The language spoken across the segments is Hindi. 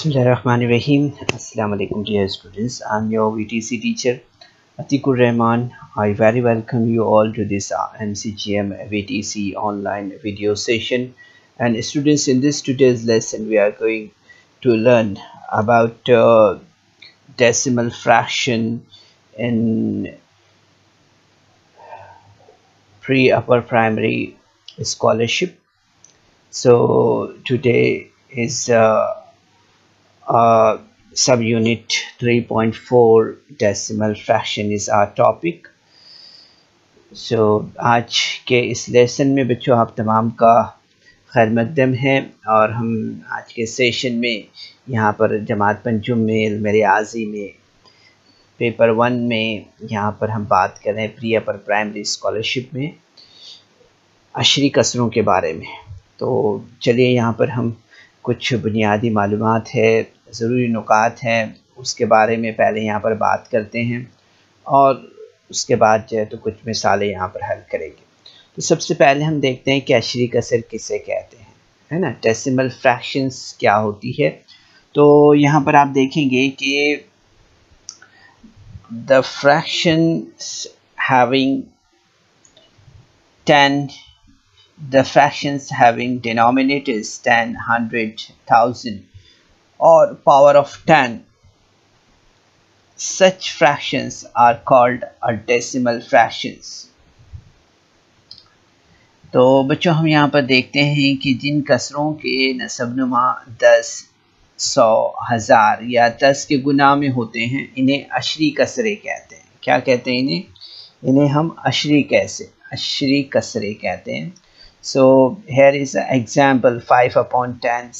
Bismillahirrahmanirrahim. Assalamu alaikum dear students. I'm your VTC teacher Atikur Rahman. I very welcome you all to this MCGM VTC online video session. And students, in this today's lesson we are going to learn about decimal fraction in pre-upper primary scholarship. So today is subunit 3.4 decimal fraction is our topic. So आज के इस लेसन में बच्चों आप तमाम का खैर मकदम है और हम आज के सेशन में यहाँ पर जमात पंजुम में रियाजी में पेपर 1 में यहाँ पर हम बात कर रहे हैं प्री अपर प्राइमरी स्कॉलरशिप में अशरी कसरों के बारे में। तो चलिए यहाँ पर हम कुछ बुनियादी मालूमात है, ज़रूरी नुकात हैं, उसके बारे में पहले यहाँ पर बात करते हैं और उसके बाद जो है तो कुछ मिसालें यहाँ पर हल करेंगे। तो सबसे पहले हम देखते हैं कि अशरी कसर किसे कहते हैं, है ना, डेसिमल फ्रैक्शंस क्या होती है। तो यहाँ पर आप देखेंगे कि the fractions having 10 the fractions having denominators 10, 100, 1000 or power of 10, such fractions are called a decimal fractions। तो बच्चों हम यहाँ पर देखते हैं कि जिन कसरों के नसबनुमा 10, 100, 1000 या 10 के गुना में होते हैं इन्हें अशरी कसरे कहते हैं। क्या कहते हैं इन्हें हम अशरी कसरे कहते हैं। So here is an example: 5 upon 10,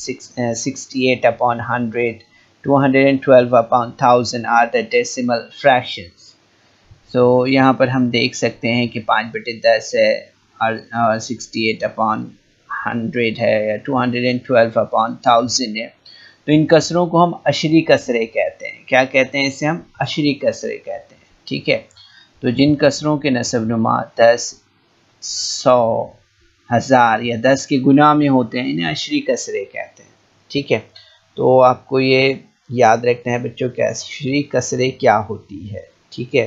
68 upon 100, 212 upon 1000 are the decimal fractions। So यहाँ पर हम देख सकते हैं कि 5/10 है और 68 upon 100 है या 212 upon 1000 है। तो इन कसरों को हम अशरी कसरे कहते हैं। क्या कहते हैं इसे? हम अशरी कसरे कहते हैं। ठीक है, तो जिन कसरों के नसबनुमा 10, 100, 1000 या 10 के गुना में होते हैं इन्हें अशरी कसरे कहते हैं। ठीक है, तो आपको ये याद रखना है बच्चों कि अशरी कसरे क्या होती है। ठीक है,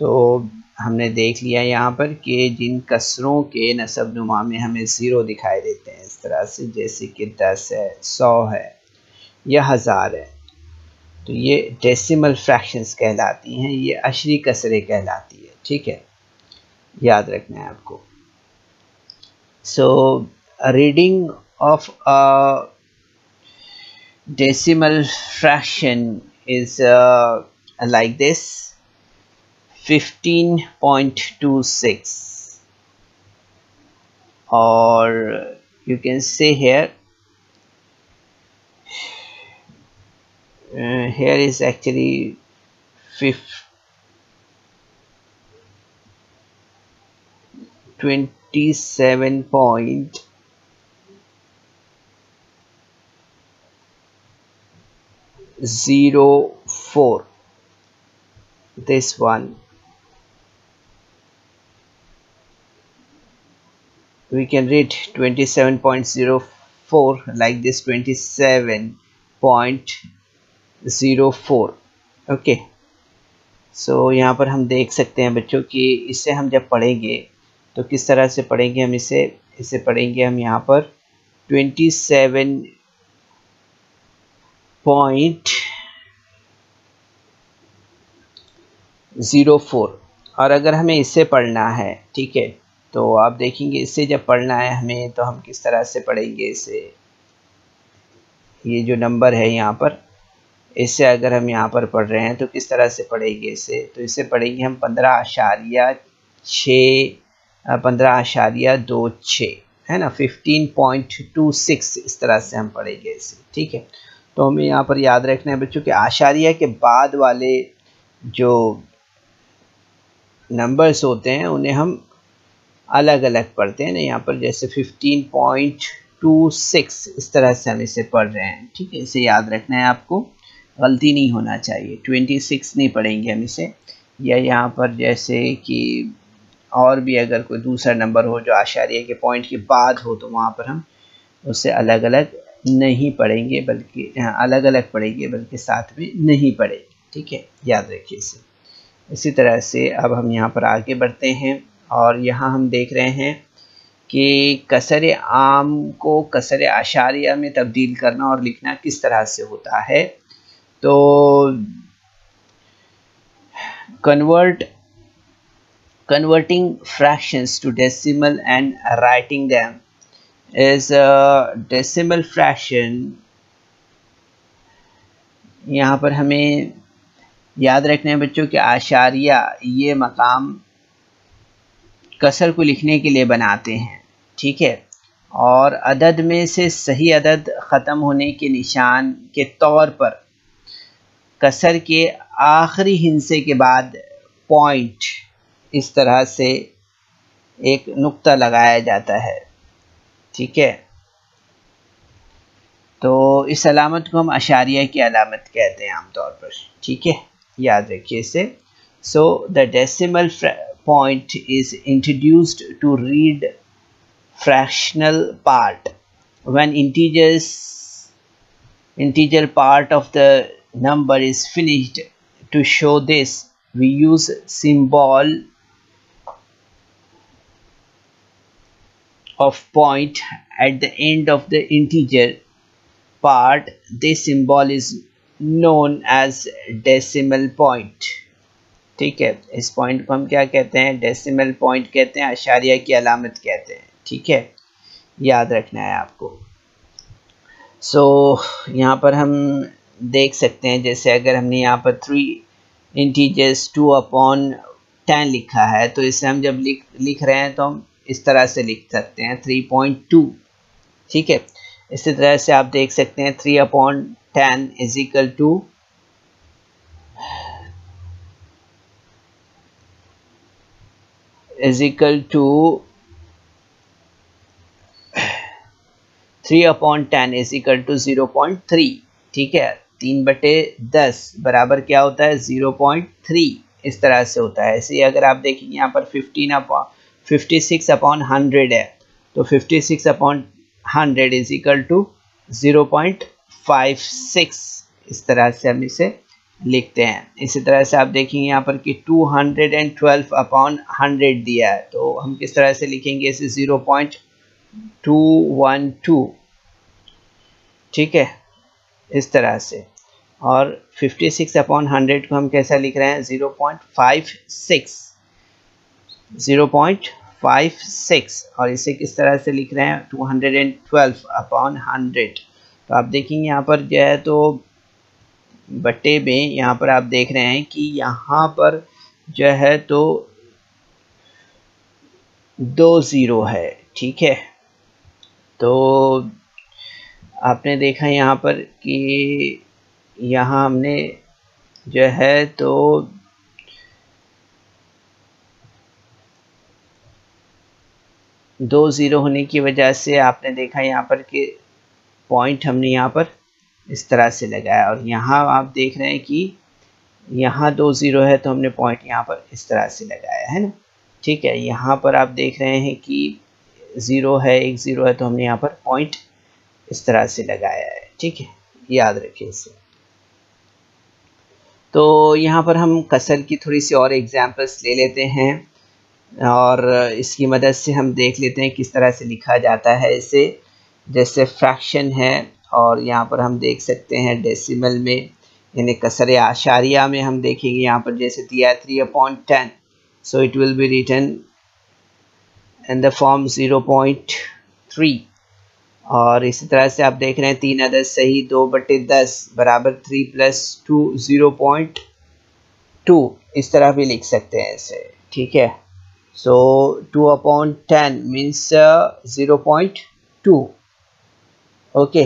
तो हमने देख लिया यहाँ पर कि जिन कसरों के नसबनुमा में हमें ज़ीरो दिखाई देते हैं इस तरह से, जैसे कि 10 है, 100 है या 1000 है, तो ये डेसिमल फ्रैक्शंस कहलाती हैं, ये अशरी कसरे कहलाती है। ठीक है, याद रखना है आपको। So a reading of a decimal fraction is like this: 15.26, or you can say here here is actually 27.04, this one we can read 27.04 like this, 27.04। Okay, सो यहाँ पर हम देख सकते हैं बच्चों कि इसे हम जब पढ़ेंगे तो किस तरह से पढ़ेंगे हम इसे पढ़ेंगे हम यहाँ पर 27.04। और अगर हमें इसे पढ़ना है, ठीक है, तो आप देखेंगे इससे जब पढ़ना है हमें तो हम किस तरह से पढ़ेंगे इसे। ये जो नंबर है यहाँ पर, इससे अगर हम यहाँ पर पढ़ रहे हैं तो किस तरह से पढ़ेंगे इसे, तो इसे पढ़ेंगे हम 15.26, है ना, 15.26 इस तरह से हम पढ़ेंगे इसे। ठीक है, तो हमें यहाँ पर याद रखना है बच्चों कि आशारिया के बाद वाले जो नंबर्स होते हैं उन्हें हम अलग अलग पढ़ते हैं ना। यहाँ पर जैसे 15.26 इस तरह से हम इसे पढ़ रहे हैं। ठीक है, इसे याद रखना है आपको, गलती नहीं होना चाहिए। 26 नहीं पढ़ेंगे हम इसे, या यहाँ पर जैसे कि और भी अगर कोई दूसरा नंबर हो जो आशारिया के पॉइंट के बाद हो तो वहाँ पर हम उसे अलग अलग नहीं पढ़ेंगे, बल्कि अलग अलग पढ़ेंगे, बल्कि साथ में नहीं पढ़ेंगे। ठीक है, याद रखिए इसे। इसी तरह से अब हम यहाँ पर आगे बढ़ते हैं और यहाँ हम देख रहे हैं कि कसर आम को कसर आशारिया में तब्दील करना और लिखना किस तरह से होता है। तो converting fractions to decimal and writing them is a decimal fraction। यहाँ पर हमें याद रखना है बच्चों कि आशारिया ये मकाम कसर को लिखने के लिए बनाते हैं। ठीक है, और अदद में से सही अदद ख़त्म होने के निशान के तौर पर कसर के आखिरी हिस्से के बाद पॉइंट इस तरह से एक नुक्ता लगाया जाता है। ठीक है, तो इस अलामत को हम अशारिया की अलामत कहते हैं आमतौर पर। ठीक है, याद रखिए इसे। So the decimal point is introduced to read fractional part when integer part of the number is finished. To show this, we use symbol of point at the end of the integer part. This symbol is known as decimal point। ठीक है, इस पॉइंट को हम क्या कहते हैं? डेसिमल पॉइंट कहते हैं, अशारिया की अलामत कहते हैं। ठीक है, याद रखना है आपको। यहाँ पर हम देख सकते हैं, जैसे अगर हमने यहाँ पर 3 इंटीजर्स 2/10 लिखा है, तो इसे हम जब लिख रहे हैं तो हम इस तरह से लिख सकते हैं 3.2। ठीक है, इसी तरह से आप देख सकते हैं 3/10 is equal to 3/10 is equal to 0.3। ठीक है, 3/10 बराबर क्या होता है? 0.3। इस तरह से होता है। ऐसे अगर आप देखेंगे यहाँ पर 56/100 है, तो 56/100 इज इक्वल टू 0.56। इस तरह से हम इसे लिखते हैं। इसी तरह से आप देखेंगे यहाँ पर कि 212/100 दिया है, तो हम किस तरह से लिखेंगे इसे? 0.212। ठीक है, इस तरह से। और 56/100 को हम कैसा लिख रहे हैं? 0.56। और इसे किस तरह से लिख रहे हैं? 212/100। तो आप देखेंगे यहाँ पर जो है, तो बट्टे में यहाँ पर आप देख रहे हैं कि यहाँ पर जो है तो 2 0 है। ठीक है, तो आपने देखा यहाँ पर कि यहाँ हमने जो है तो दो 0 होने की वजह से आपने देखा यहाँ पर कि पॉइंट हमने यहाँ पर इस तरह से लगाया, और यहाँ आप देख रहे हैं कि यहाँ 2 0 है, तो हमने पॉइंट यहाँ पर इस तरह से लगाया है ना। ठीक है, यहाँ पर आप देख रहे हैं कि 0 है, 1 0 है, तो हमने यहाँ पर पॉइंट इस तरह से लगाया है। ठीक है, याद रखिए इसे। तो यहाँ पर हम कसर की थोड़ी सी और एग्जांपल्स ले लेते हैं, और इसकी मदद से हम देख लेते हैं किस तरह से लिखा जाता है इसे। जैसे फ्रैक्शन है, और यहाँ पर हम देख सकते हैं डेसिमल में, यानी कसर आशारिया में हम देखेंगे यहाँ पर जैसे दिया है 3/10, so it will be written in the form 0.3। और इसी तरह से आप देख रहे हैं 3 अदद सही 2/10 बराबर 3 + 2 0.2। इस तरह भी लिख सकते हैं इसे। ठीक है, सो 2/10 मीन्स 0.2। ओके,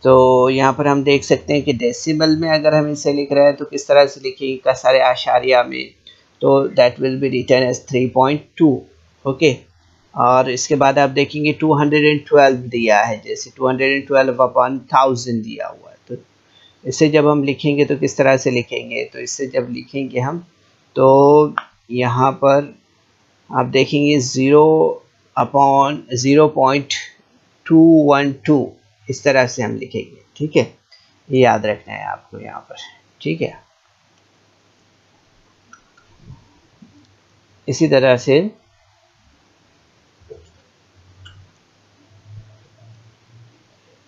तो यहाँ पर हम देख सकते हैं कि डेसिमल में अगर हम इसे लिख रहे हैं तो किस तरह से लिखेंगे कसर आशारिया में, तो that will be written as 3.2। Okay, और इसके बाद आप देखेंगे 212 दिया है, जैसे 212/1000 दिया हुआ है, तो इसे जब हम लिखेंगे तो किस तरह से लिखेंगे? तो इससे जब लिखेंगे हम, तो यहाँ पर आप देखेंगे 0/0.212 इस तरह से हम लिखेंगे, ठीक है। ये याद रखना है आपको यहाँ पर, ठीक है। इसी तरह से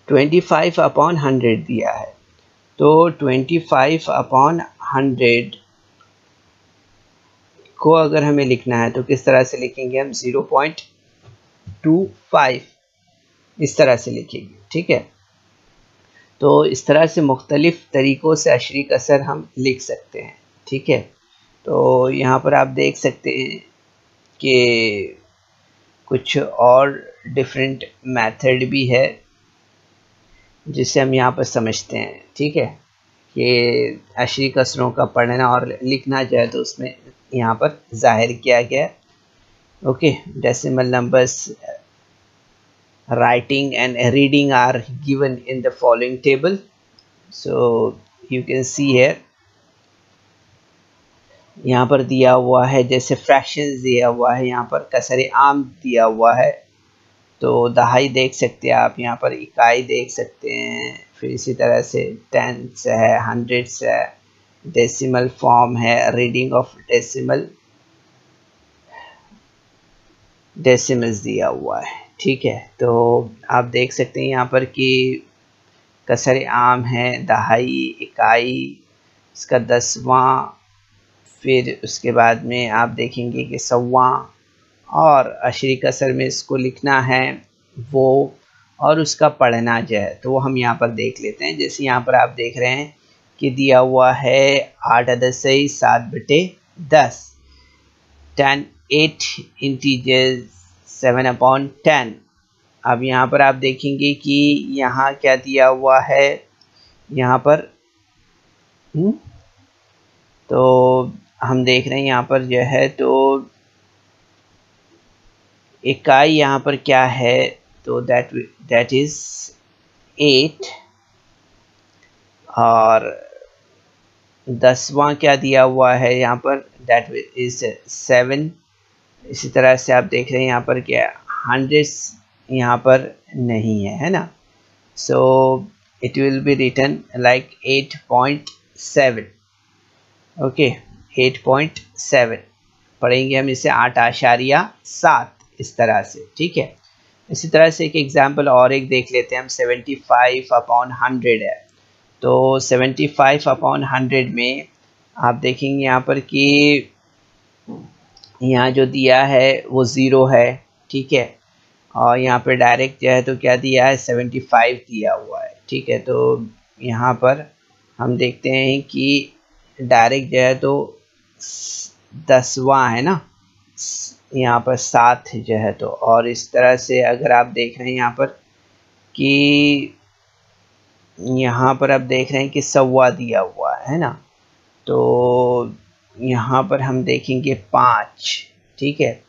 25/100 दिया है, तो 25/100 को अगर हमें लिखना है तो किस तरह से लिखेंगे हम, 0.25 इस तरह से लिखेंगे, ठीक है। तो इस तरह से मुख्तलिफ तरीक़ों से अशरी कसर हम लिख सकते हैं, ठीक है। तो यहाँ पर आप देख सकते हैं कि कुछ और डिफरेंट मेथड भी है जिसे हम यहाँ पर समझते हैं, ठीक है, कि अशरी कसरों का पढ़ना और लिखना जो है तो उसमें यहाँ पर ज़ाहिर किया गया है। Okay, decimal numbers writing and reading are given in the following table. So you can see here, यहाँ पर दिया हुआ है जैसे फ्रैक्शंस दिया हुआ है, यहाँ पर कसरे आम दिया हुआ है, तो दहाई देख सकते हैं आप, यहाँ पर इकाई देख सकते हैं, फिर इसी तरह से टेंस है, हंड्रेड्स है, डेसिमल फॉर्म है, रीडिंग ऑफ डेसिमल्स दिया हुआ है, ठीक है। तो आप देख सकते हैं यहाँ पर कि कसर आम है, दहाई, इकाई, इसका 10वां, फिर उसके बाद में आप देखेंगे कि 100वां, और अशरी कसर में इसको लिखना है वो, और उसका पढ़ना जो है तो वो हम यहाँ पर देख लेते हैं। जैसे यहाँ पर आप देख रहे हैं कि दिया हुआ है 8 अदद सही 7/10, 8 इंटीजर्स 7/10। अब यहाँ पर आप देखेंगे कि यहाँ क्या दिया हुआ है, यहाँ पर तो हम देख रहे हैं यहाँ पर जो है तो इकाई यहाँ पर क्या है, तो दैट इज 8, और 10वां क्या दिया हुआ है यहाँ पर, दैट इज 7। इसी तरह से आप देख रहे हैं यहाँ पर क्या हंड्रेड्स यहाँ पर नहीं है, है ना। So it will be written like 8.7। Okay, 8.7 पढ़ेंगे हम इसे 8.7 इस तरह से, ठीक है। इसी तरह से एक एग्जाम्पल और एक देख लेते हैं हम, 75/100 है, तो 75/100 में आप देखेंगे यहाँ पर कि यहाँ जो दिया है वो 0 है, ठीक है, और यहाँ पर डायरेक्ट जो है तो क्या दिया है, 75 दिया हुआ है, ठीक है। तो यहाँ पर हम देखते हैं कि डायरेक्ट जो है तो 10वां है ना, यहाँ पर 7 जो है तो, और इस तरह से अगर आप देख रहे हैं यहाँ पर कि यहाँ पर आप देख रहे हैं कि 100वां दिया हुआ है ना, तो यहाँ पर हम देखेंगे 5, ठीक है,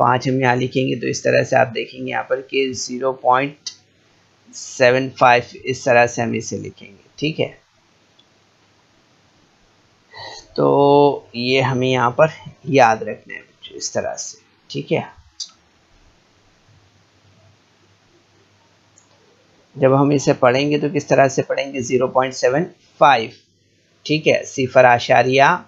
5 हम यहाँ लिखेंगे तो इस तरह से आप देखेंगे यहाँ पर कि 0.75 इस तरह से हम इसे लिखेंगे, ठीक है। तो ये हमें यहाँ पर याद रखना है बच्चों, इस तरह से, ठीक है। जब हम इसे पढ़ेंगे तो किस तरह से पढ़ेंगे, 0.75, ठीक है, 0.75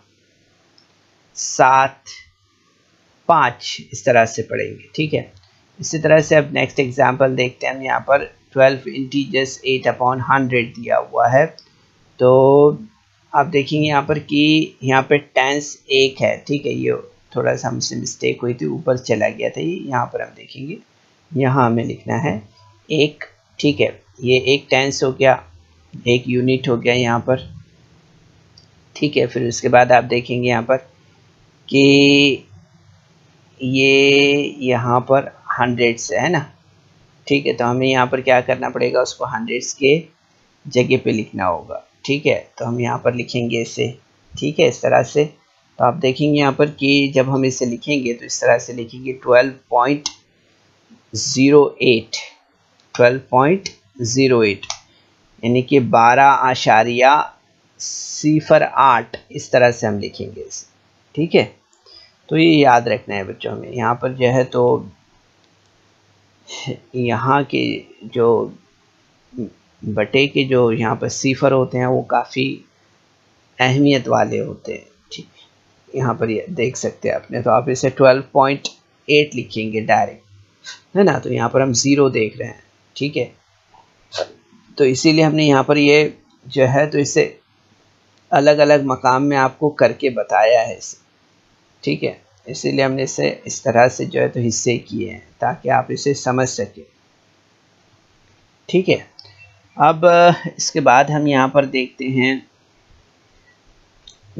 इस तरह से पढ़ेंगे, ठीक है। इसी तरह से अब नेक्स्ट एग्जांपल देखते हैं हम, यहाँ पर 12 इंटीजर्स 8/100 दिया हुआ है, तो आप देखेंगे यहाँ पर कि यहाँ पे टेंस 1 है, ठीक है, ये थोड़ा सा हमसे मिस्टेक हुई थी, ऊपर चला गया था ये, यहाँ पर हम देखेंगे, यहाँ हमें लिखना है 1, ठीक है, ये एक टेंस हो गया, एक यूनिट हो गया यहाँ पर, ठीक है। फिर उसके बाद आप देखेंगे यहाँ पर कि ये यहाँ पर हंड्रेड्स है ना, ठीक है, तो हमें यहाँ पर क्या करना पड़ेगा, उसको हंड्रेड्स के जगह पे लिखना होगा, ठीक है। तो हम यहाँ पर लिखेंगे इसे, ठीक है, इस तरह से। तो आप देखेंगे यहाँ पर कि जब हम इसे लिखेंगे तो इस तरह से लिखेंगे 12.08 यानी कि 12.08 इस तरह से हम लिखेंगे इसे, ठीक है। तो ये याद रखना है बच्चों हमें, यहाँ पर जो है तो यहाँ के जो बटे के जो यहाँ पर सिफर होते हैं वो काफ़ी अहमियत वाले होते हैं। ठीक, यहाँ पर ये देख सकते हैं आपने, तो आप इसे 12.8 लिखेंगे डायरेक्ट, है ना। तो यहाँ पर हम 0 देख रहे हैं, ठीक है। तो इसीलिए हमने यहाँ पर ये जो है तो इसे अलग अलग मकाम में आपको करके बताया है इसे, ठीक है। इसीलिए हमने इसे इस तरह से जो है तो हिस्से किए हैं ताकि आप इसे समझ सकें, ठीक है। अब इसके बाद हम यहाँ पर देखते हैं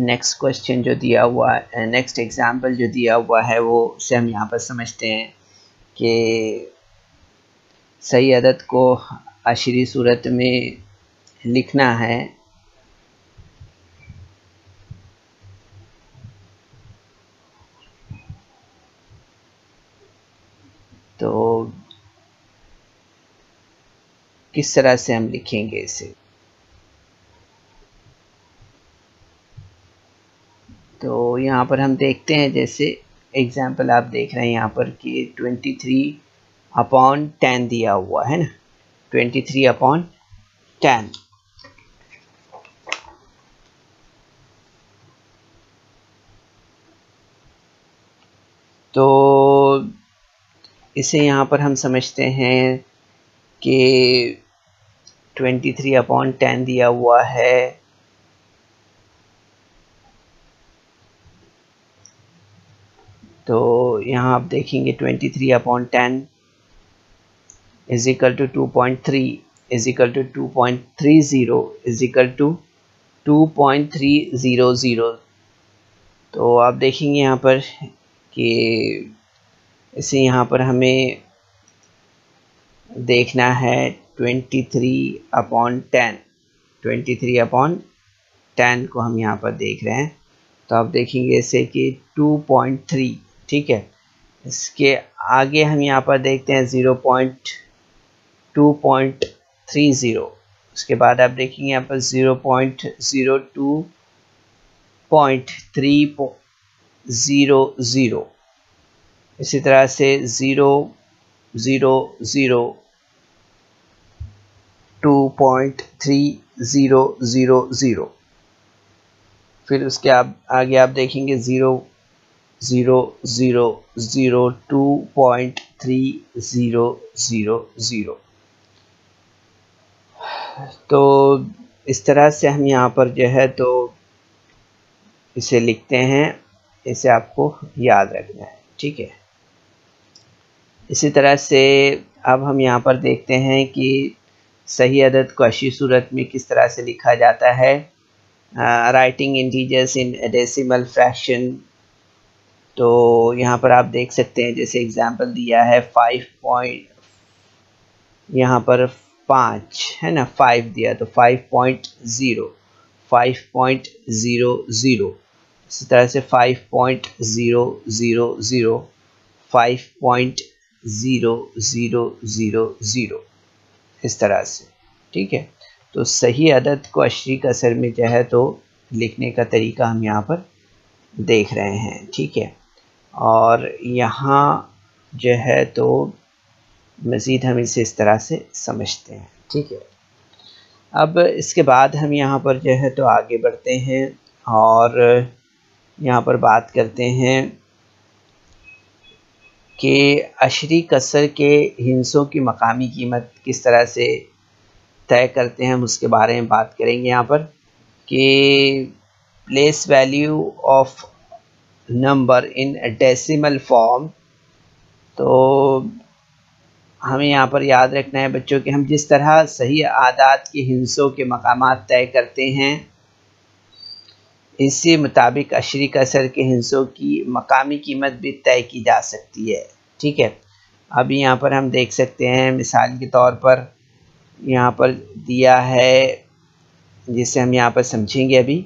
नेक्स्ट क्वेश्चन जो दिया हुआ है, नेक्स्ट एग्जाम्पल जो दिया हुआ है वो से हम यहाँ पर समझते हैं कि सही अदद को अशरी सूरत में लिखना है। तो किस तरह से हम लिखेंगे इसे, तो यहाँ पर हम देखते हैं, जैसे एग्जाम्पल आप देख रहे हैं यहाँ पर कि 23/10 दिया हुआ है ना, 23/10। तो इसे यहाँ पर हम समझते हैं कि 23/10 दिया हुआ है, तो यहाँ आप देखेंगे 23/10 is equal to 2.3 is equal to 2.30 is equal to 2.300। तो आप देखेंगे यहाँ पर कि इसे यहाँ पर हमें देखना है 23/10, 23/10 को हम यहाँ पर देख रहे हैं। तो आप देखेंगे इसे कि 2.3, ठीक है। इसके आगे हम यहाँ पर देखते हैं 2.30, उसके बाद आप देखेंगे यहाँ पर 0.02.300, इसी तरह से 0.2.300। फिर उसके आगे आप देखेंगे 0.2.3000। तो इस तरह से हम यहाँ पर जो है तो इसे लिखते हैं, इसे आपको याद रखना है, ठीक है। इसी तरह से अब हम यहाँ पर देखते हैं कि सही अदद को अशरी सूरत में किस तरह से लिखा जाता है, writing integers in decimal fraction. तो यहाँ पर आप देख सकते हैं, जैसे एग्जांपल दिया है 5 यहाँ पर 5 है ना, 5 दिया तो 5.0, 5.00, इसी तरह से 5.000, 5.0000, इस तरह से, ठीक है। तो सही अदद को अशरी कसर में जो है तो लिखने का तरीका हम यहाँ पर देख रहे हैं, ठीक है। और यहाँ जो है तो मज़ीद हम इसे इस तरह से समझते हैं, ठीक है। अब इसके बाद हम यहाँ पर जो है तो आगे बढ़ते हैं और यहाँ पर बात करते हैं कि अशरी कसर के हिंसों की मकामी कीमत किस तरह से तय करते हैं, हम उसके बारे में बात करेंगे यहाँ पर कि place value of number in decimal form. तो हमें यहाँ पर याद रखना है बच्चों कि हम जिस तरह सही आदाद के हिंसों के मकामात तय करते हैं, इसी मुताबिक अशरी कसर के हिंसों की मकामी कीमत भी तय की जा सकती है, ठीक है। अभी यहाँ पर हम देख सकते हैं, मिसाल के तौर पर यहाँ पर दिया है जिसे हम यहाँ पर समझेंगे अभी।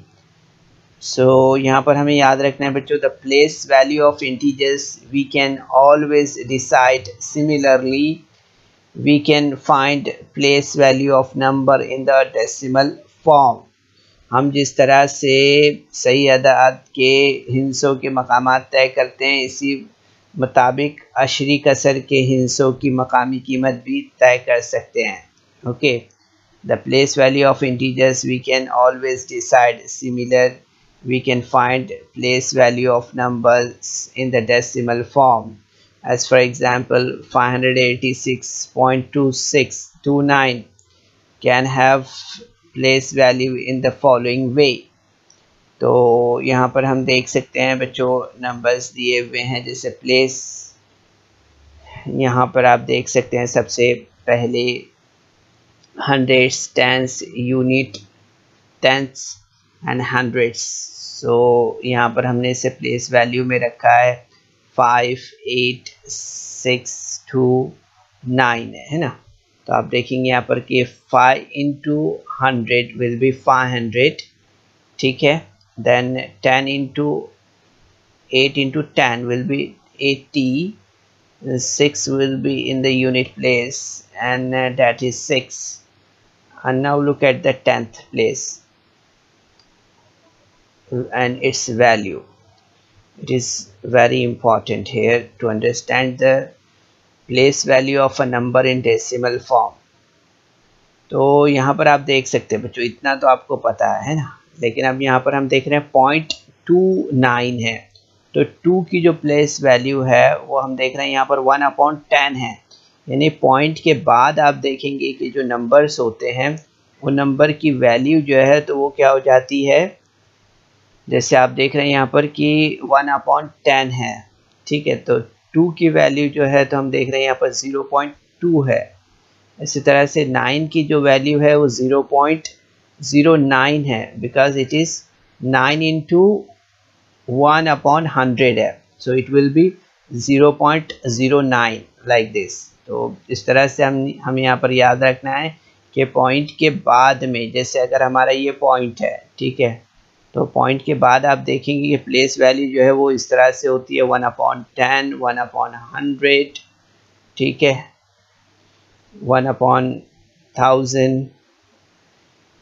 सो यहाँ पर हमें याद रखना है बच्चों, the place value of integers we can always decide similarly we can find place value of number in the decimal form. हम जिस तरह से सही अदाद के हिंसों के मकामात तय करते हैं, इसी मुताबिक अशरी कसर के हिंसों की मकामी कीमत भी तय कर सकते हैं, okay. The place value of integers we can always decide. Similar, we can find place value of numbers in the decimal form. As for example, 586.2629 can have place value in the following way. तो यहाँ पर हम देख सकते हैं बच्चों, नंबर्स दिए हुए हैं, जैसे प्लेस यहाँ पर आप देख सकते हैं सबसे पहले hundreds, tens, unit, tens and hundreds. So यहाँ पर हमने इसे प्लेस वैल्यू में रखा है 58629 है ना। तो आप देखेंगे यहाँ पर कि 5 into 100 विल बी 500, ठीक है। Then 10 into 8 into 10 will be 80, 6 will be in the unit place, and that is 6. And now look at the 10th place and its value. It is very important here to understand the place value of a number in decimal form. तो यहाँ पर आप देख सकते हैं बच्चों, इतना तो आपको पता है ना, लेकिन अब यहाँ पर हम देख रहे हैं 0.29 है। तो 2 की जो प्लेस वैल्यू है वो हम देख रहे हैं यहाँ पर 1/10 है। यानी पॉइंट के बाद आप देखेंगे कि जो नंबर्स होते हैं वो नंबर की वैल्यू जो है तो वो क्या हो जाती है, जैसे आप देख रहे हैं यहाँ पर कि 1/10 है, ठीक है। तो 2 की वैल्यू जो है तो हम देख रहे हैं यहाँ पर 0.2 है। इसी तरह से 9 की जो वैल्यू है वो 0.09 है, बिकॉज इट इज़ 9 into 1/100 है। सो it will B 0.09 like this. तो इस तरह से हम यहाँ पर याद रखना है कि पॉइंट के बाद में, जैसे अगर हमारा ये पॉइंट है, ठीक है, तो पॉइंट के बाद आप देखेंगे कि प्लेस वैल्यू जो है वो इस तरह से होती है 1/10, 1/100, ठीक है, 1/1000।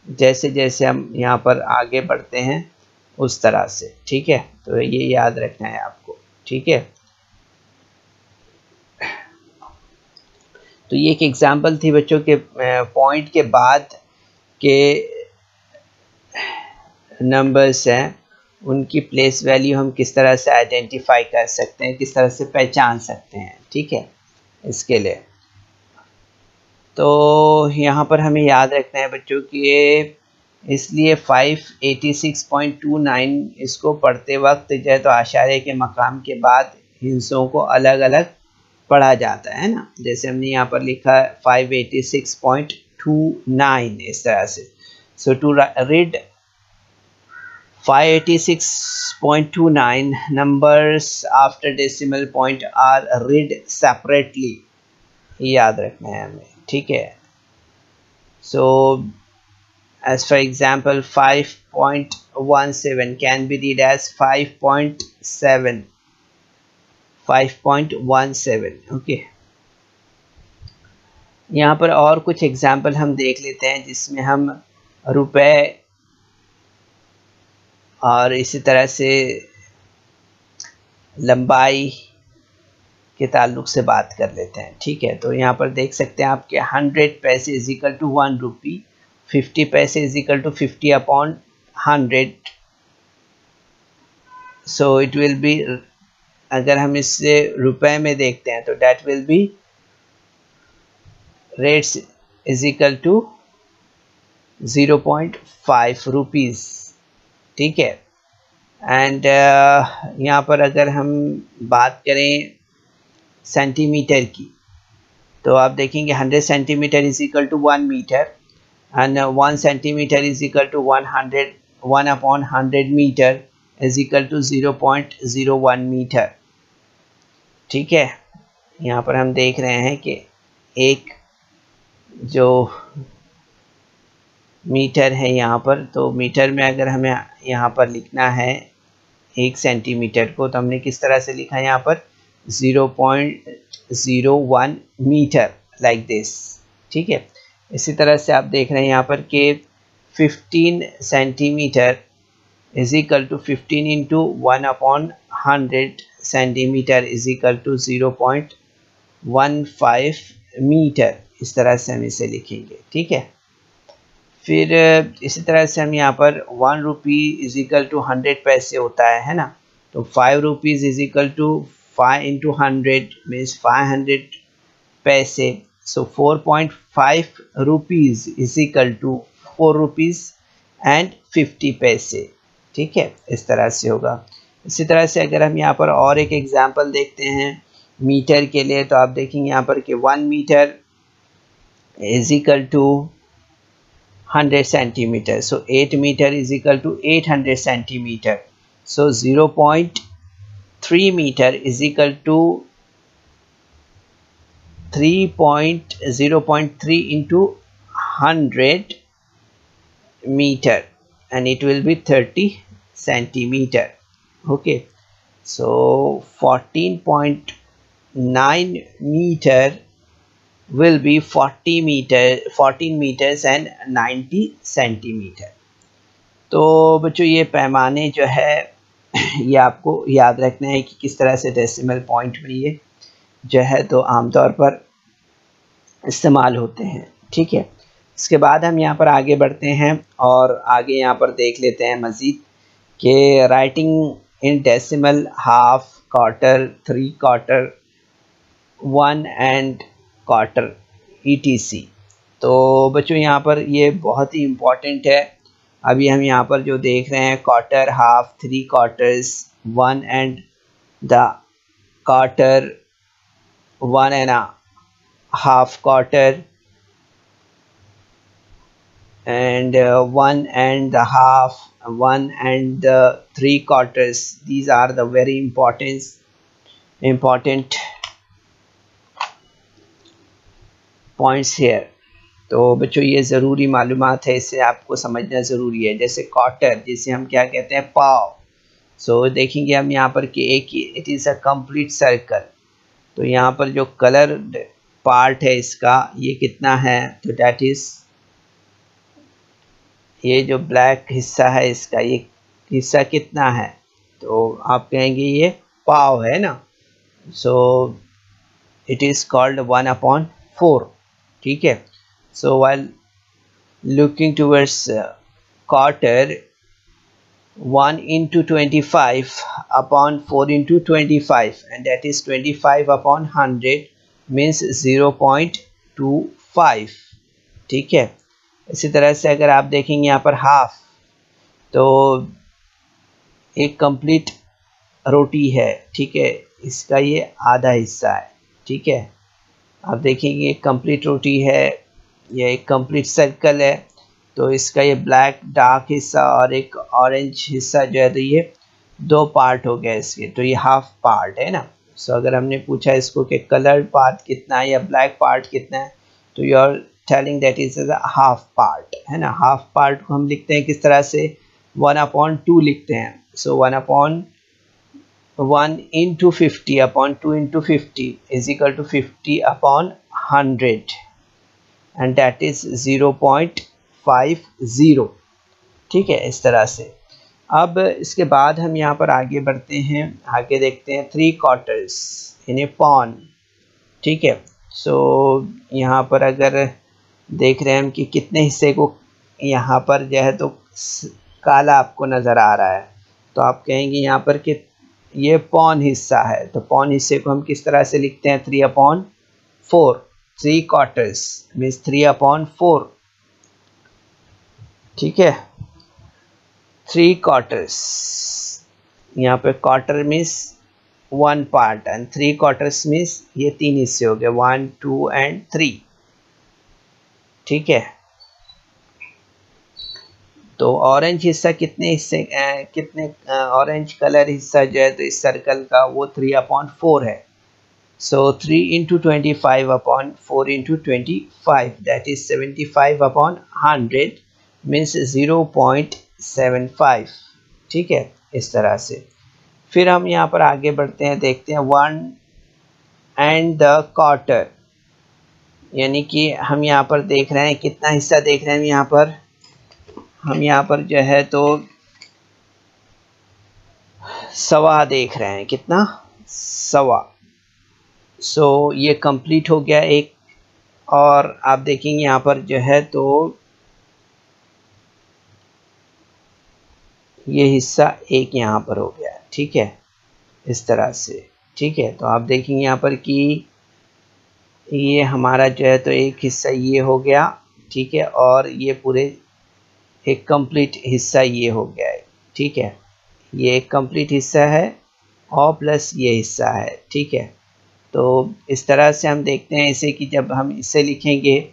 जैसे जैसे हम यहाँ पर आगे बढ़ते हैं उस तरह से, ठीक है। तो ये याद रखना है आपको, ठीक है। तो ये एक एग्जांपल थी बच्चों के पॉइंट के बाद के नंबर्स हैं, उनकी प्लेस वैल्यू हम किस तरह से आइडेंटिफाई कर सकते हैं, किस तरह से पहचान सकते हैं, ठीक है। इसके लिए तो यहाँ पर हमें याद रखना है बच्चों कि ये इसलिए 586.29 इसको पढ़ते वक्त जो है तो आशारे के मकाम के बाद हिस्सों को अलग अलग पढ़ा जाता है ना। जैसे हमने यहाँ पर लिखा 586.29 इस तरह से। सो to read 586.29 numbers after decimal point are read separately, याद रखना है हमें, ठीक है। सो as for example 5.17 can be read as 5.7, 5.17, okay. यहाँ पर और कुछ एग्जाम्पल हम देख लेते हैं जिसमें हम रुपए और इसी तरह से लंबाई के ताल्लुक से बात कर लेते हैं, ठीक है। तो यहाँ पर देख सकते हैं आपके 100 पैसे इज इक्वल टू 1 रुपी, 50 पैसे is equal to 50/100। So it will be, अगर हम इससे रुपए में देखते हैं तो that will be rates is equal to 0.5 rupees, ठीक है। एंड यहाँ पर अगर हम बात करें सेंटीमीटर की, तो आप देखेंगे 100 centimetre is equal to 1 metre and 1 centimetre is equal to 1/100 metre is equal to 0.01 metre, ठीक है। यहाँ पर हम देख रहे हैं कि एक जो मीटर है यहाँ पर, तो मीटर में अगर हमें यहाँ पर लिखना है 1 सेंटीमीटर को, तो हमने किस तरह से लिखा है यहाँ पर 0.01 मीटर लाइक दिस, ठीक है। इसी तरह से आप देख रहे हैं यहाँ पर कि 15 centimetre is equal to 15 into 1/100 centimetre is equal to 0.15 metre. इस तरह से हम इसे लिखेंगे, ठीक है। फिर इसी तरह से हम यहाँ पर 1 रुपी इज इक्वल टू 100 पैसे होता है ना। तो 5 rupees is equal to 5 into 100 means 500 पैसे। So 4.5 rupees is equal to 4 rupees and 50 पैसे। ठीक है, इस तरह से होगा। इसी तरह से अगर हम यहाँ पर और एक एग्जांपल देखते हैं मीटर के लिए, तो आप देखेंगे यहाँ पर कि 1 metre is equal to 100 centimetre. So 8 metre is equal to 800 centimetre. So 0.3 metre is equal to 0.3 into 100 meter, and it will be 30 centimeter. Okay, so 14.9 meter will be 14 meters and 90 centimeter. तो बच्चों ये पैमाने जो है ये आपको याद रखना है कि किस तरह से डेसिमल पॉइंट में ये जो है तो आमतौर पर इस्तेमाल होते हैं। ठीक है, इसके बाद हम यहाँ पर आगे बढ़ते हैं और आगे यहाँ पर देख लेते हैं मज़ीद कि writing in decimal, half, quarter, 3 quarter, 1 and quarter ETC। तो बच्चों यहाँ पर ये बहुत ही इम्पोर्टेंट है। अभी हम यहाँ पर जो देख रहे हैं quarter, half, 3 quarters, 1 and the quarter, 1 and a half quarter, and 1 and the half, 1 and the 3 quarters. These are the very important points here. तो बच्चों ये ज़रूरी मालूमात है, इससे आपको समझना ज़रूरी है। जैसे क्वार्टर, जिसे हम क्या कहते हैं, पाव। सो देखेंगे हम यहाँ पर कि एक it is a complete circle. तो यहाँ पर जो कलर पार्ट है इसका ये कितना है, तो डैट इज़ ये जो ब्लैक हिस्सा है इसका ये हिस्सा कितना है, तो आप कहेंगे ये पाव है ना। So it is called 1/4। ठीक है, सो while looking towards quarter, 1 into 25 upon 4 into 25, and that is 25 upon 100 means 0.25। ठीक है, इसी तरह से अगर आप देखेंगे यहाँ पर हाफ, तो एक कंप्लीट रोटी है। ठीक है, इसका ये आधा हिस्सा है। ठीक है, आप देखेंगे एक कंप्लीट रोटी है, ये एक कंप्लीट सर्कल है, तो इसका ये ब्लैक डार्क हिस्सा और एक ऑरेंज हिस्सा जो है, तो ये 2 पार्ट हो गया इसके, तो ये हाफ पार्ट है ना। सो अगर हमने पूछा इसको कि कलर्ड पार्ट कितना है या ब्लैक पार्ट कितना है, तो you are telling that is the half part है ना। हाफ पार्ट को हम लिखते हैं किस तरह से, 1/2 लिखते हैं। सो 1/1 into 50 upon 2 into 50 is equal to 50 upon 100, and that is 0.50। ठीक है, इस तरह से। अब इसके बाद हम यहाँ पर आगे बढ़ते हैं, आगे देखते हैं 3 क्वार्टर्स इन ए पॉन। ठीक है, सो यहाँ पर अगर देख रहे हैं हम कि कितने हिस्से को यहाँ पर जो है तो काला आपको नज़र आ रहा है, तो आप कहेंगे यहाँ पर कि ये पॉन हिस्सा है। तो पॉन हिस्से को हम किस तरह से लिखते हैं, 3/4। 3 क्वार्टर्स मीन्स 3/4। ठीक है, 3 क्वार्टर्स, यहाँ पे quarter means 1 part and 3 quarters means ये 3 हिस्से हो गए, 1, 2 एंड 3। ठीक है, तो ऑरेंज हिस्सा कितने हिस्से कितने ऑरेंज कलर हिस्सा जो है तो इस सर्कल का वो 3/4 है। सो 3 into 25 upon 4 into 25, that is 75/100 means 0.75। ठीक है, इस तरह से। फिर हम यहाँ पर आगे बढ़ते हैं, देखते हैं 1 and the quarter, यानी कि हम यहाँ पर देख रहे हैं कितना हिस्सा देख रहे हैं हम यहाँ पर जो है तो 1.25 देख रहे हैं, कितना, 1.25। सो ये कंप्लीट हो गया एक। और आप देखेंगे यहाँ पर जो है तो ये हिस्सा एक यहाँ पर हो गया, ठीक है, इस तरह से, ठीक है। तो आप देखेंगे यहाँ पर कि ये हमारा जो है तो एक हिस्सा ये हो गया, ठीक है, और ये पूरे एक कंप्लीट हिस्सा ये हो गया है, ठीक है, ये एक कंप्लीट हिस्सा है और प्लस ये हिस्सा है, ठीक है। तो इस तरह से हम देखते हैं इसे कि जब हम इसे लिखेंगे,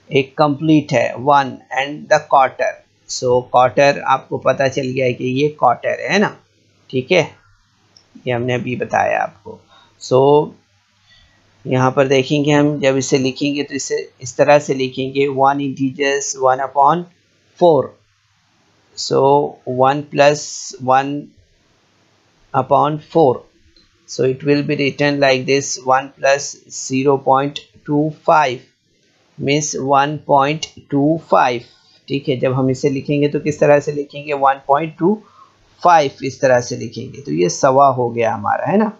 एक कंप्लीट है one and the quarter, so quarter आपको पता चल गया है कि ये क्वार्टर है ना, ठीक है, ये हमने अभी बताया आपको। सो यहाँ पर देखेंगे हम जब इसे लिखेंगे तो इसे इस तरह से लिखेंगे, one integers one upon four, so one plus one upon 4, so it will be written like this, 1 plus 0.25 means 1.25, ठीक है। जब हम इसे लिखेंगे तो किस तरह से लिखेंगे, 1.25 इस तरह से लिखेंगे, तो ये सवा हो गया हमारा, है ना,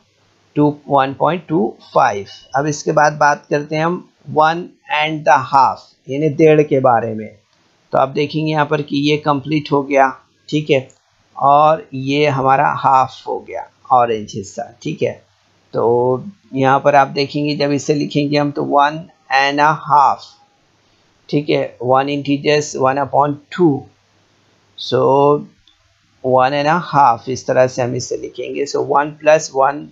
1.25। अब इसके बाद बात करते हैं हम 1 एंड द हाफ यानी डेढ़ के बारे में। तो आप देखेंगे यहाँ पर कि ये कंप्लीट हो गया, ठीक है, और ये हमारा हाफ हो गया ऑरेंज हिस्सा, ठीक है। तो यहाँ पर आप देखेंगे जब इसे लिखेंगे हम तो 1 एंड अ हाफ, ठीक है, one integers 1 upon 2, so 1 and a half इस तरह से हम इसे लिखेंगे। सो 1 plus 1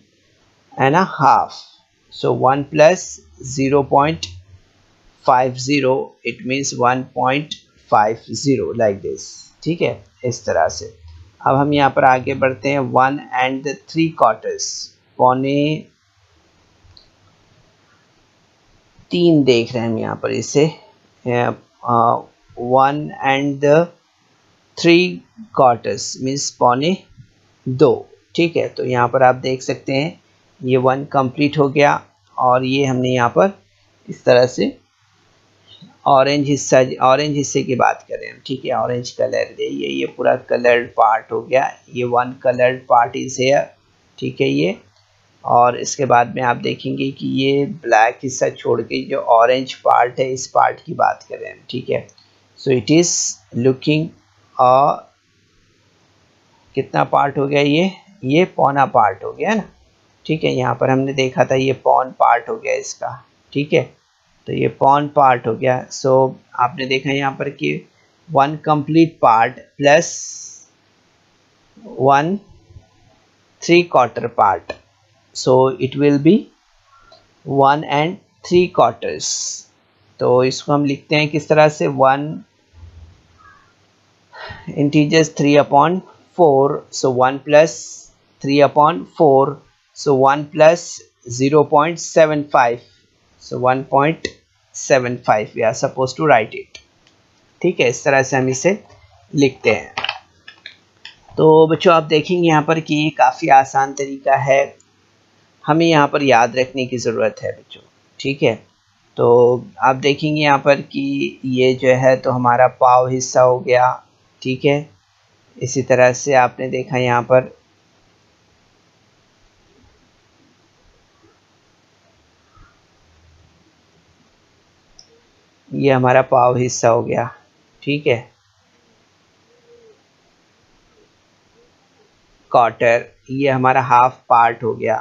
and a half, so 1 plus 0.50 it means 1.50 like this, ठीक है, इस तरह से। अब हम यहाँ पर आगे बढ़ते हैं, 1 एंड 3 क्वार्टर्स, पौने 3 देख रहे हैं हम यहाँ पर इसे, 1 एंड 3 क्वार्टर्स मीन्स पौने 2, ठीक है। तो यहाँ पर आप देख सकते हैं ये 1 कंप्लीट हो गया और ये हमने यहाँ पर इस तरह से ऑरेंज हिस्सा, ऑरेंज हिस्से की बात करें हम, ठीक है, ऑरेंज कलर ये पूरा कलर्ड पार्ट हो गया, ये 1 कलर्ड पार्ट इज हेयर, ठीक है ये। और इसके बाद में आप देखेंगे कि ये ब्लैक हिस्सा छोड़ के जो ऑरेंज पार्ट है इस पार्ट की बात करें हम, ठीक है। सो इट इज़ लुकिंग कितना पार्ट हो गया, ये पौना पार्ट हो गया ना, ठीक है। यहाँ पर हमने देखा था ये पौन पार्ट हो गया इसका, ठीक है, तो ये पौन पार्ट हो गया। सो आपने देखा यहाँ पर कि 1 complete part plus 1 3 quarter part, so it will B 1 and 3 quarters. तो इसको हम लिखते हैं किस तरह से, 1 integers 3 upon 4, so 1 plus 3 upon 4, so 1 plus 0.75, so 1.75 we are supposed to write it, ठीक है, इस तरह से हम इसे लिखते हैं। तो बच्चों आप देखेंगे यहाँ पर कि ये काफ़ी आसान तरीका है, हमें यहाँ पर याद रखने की ज़रूरत है बच्चों, ठीक है। तो आप देखेंगे यहाँ पर कि ये जो है तो हमारा पाव हिस्सा हो गया, ठीक है। इसी तरह से आपने देखा यहाँ पर ये हमारा पाव हिस्सा हो गया, ठीक है। क्वार्टर ये हमारा हाफ पार्ट हो गया,